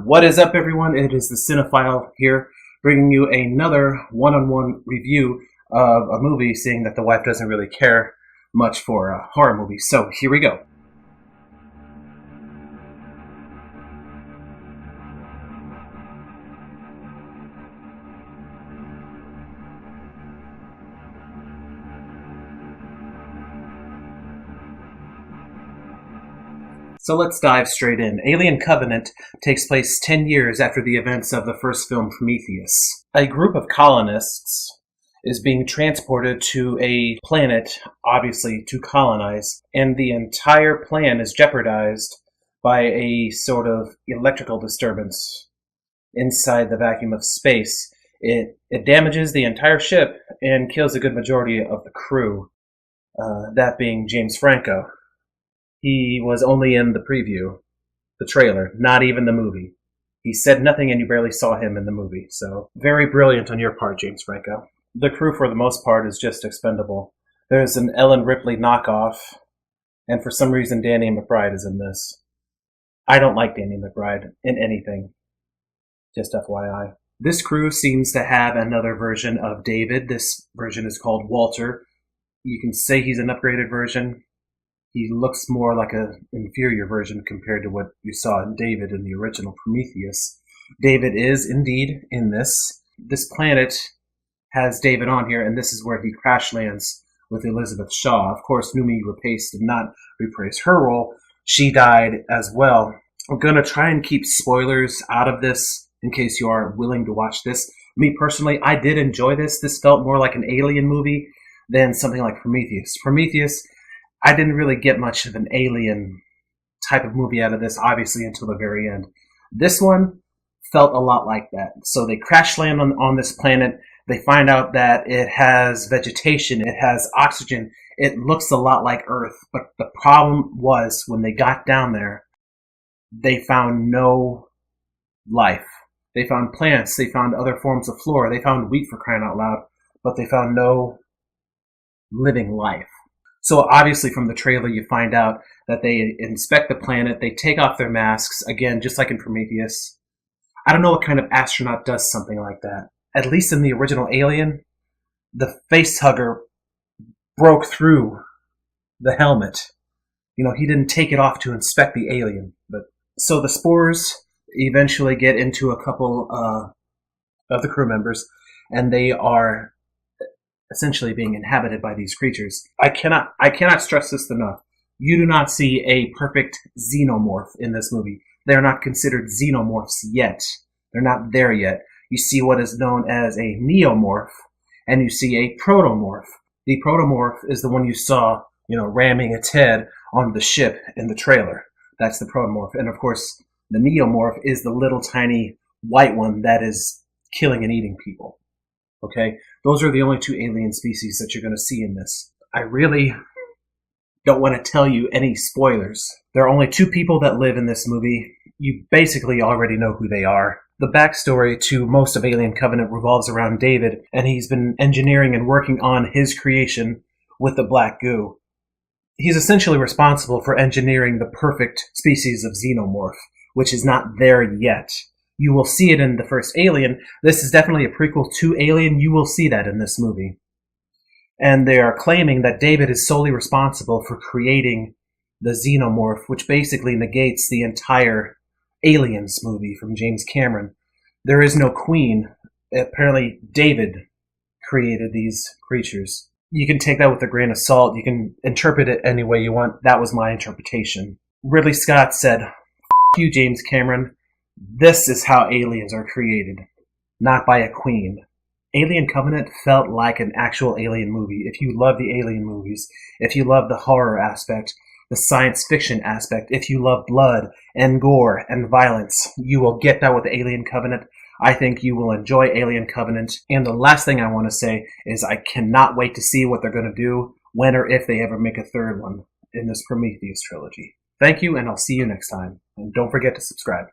What is up, everyone? It is the Cinephile here, bringing you another one-on-one review of a movie, seeing that the wife doesn't really care much for horror movies. So here we go. So let's dive straight in. Alien Covenant takes place 10 years after the events of the first film, Prometheus. A group of colonists is being transported to a planet, obviously, to colonize, and the entire plan is jeopardized by a sort of electrical disturbance inside the vacuum of space. It damages the entire ship and kills a good majority of the crew, that being James Franco. He was only in the preview, the trailer, not even the movie. He said nothing and you barely saw him in the movie. So, very brilliant on your part, James Franco. The crew, for the most part, is just expendable. There's an Ellen Ripley knockoff, and for some reason Danny McBride is in this. I don't like Danny McBride in anything. Just FYI. This crew seems to have another version of David. This version is called Walter. You can say he's an upgraded version. He looks more like an inferior version compared to what you saw in David in the original Prometheus. David is indeed in this. This planet has David on here, and this is where he crash lands with Elizabeth Shaw. Of course, Noomi Rapace did not reprise her role. She died as well. I'm going to try and keep spoilers out of this in case you are willing to watch this. Me personally, I did enjoy this. This felt more like an Alien movie than something like Prometheus. Prometheus, I didn't really get much of an Alien type of movie out of this, obviously, until the very end. This one felt a lot like that. So they crash land on this planet. They find out that it has vegetation. It has oxygen. It looks a lot like Earth. But the problem was, when they got down there, they found no life. They found plants. They found other forms of flora. They found wheat, for crying out loud. But they found no living life. So obviously from the trailer you find out that they inspect the planet, they take off their masks, again, just like in Prometheus. I don't know what kind of astronaut does something like that. At least in the original Alien, the face hugger broke through the helmet. You know, he didn't take it off to inspect the alien. So the spores eventually get into a couple of the crew members, and they are essentially being inhabited by these creatures. I cannot stress this enough. You do not see a perfect xenomorph in this movie. They're not considered xenomorphs yet. They're not there yet. You see what is known as a neomorph, and you see a protomorph. The protomorph is the one you saw, ramming its head on the ship in the trailer. That's the protomorph. And of course, the neomorph is the little tiny white one that is killing and eating people. Okay, those are the only two alien species that you're going to see in this. I really don't want to tell you any spoilers. There are only two people that live in this movie. You basically already know who they are. The backstory to most of Alien Covenant revolves around David, and he's been engineering and working on his creation with the black goo. He's essentially responsible for engineering the perfect species of xenomorph, which is not there yet. You will see it in the first Alien. This is definitely a prequel to Alien. You will see that in this movie. And they are claiming that David is solely responsible for creating the xenomorph, which basically negates the entire Aliens movie from James Cameron. There is no queen. Apparently, David created these creatures. You can take that with a grain of salt. You can interpret it any way you want. That was my interpretation. Ridley Scott said, "F you, James Cameron. This is how aliens are created, not by a queen." Alien Covenant felt like an actual alien movie. If you love the alien movies, if you love the horror aspect, the science fiction aspect, if you love blood and gore and violence, you will get that with Alien Covenant. I think you will enjoy Alien Covenant. And the last thing I want to say is I cannot wait to see what they're going to do when or if they ever make a third one in this Prometheus trilogy. Thank you, and I'll see you next time. And don't forget to subscribe.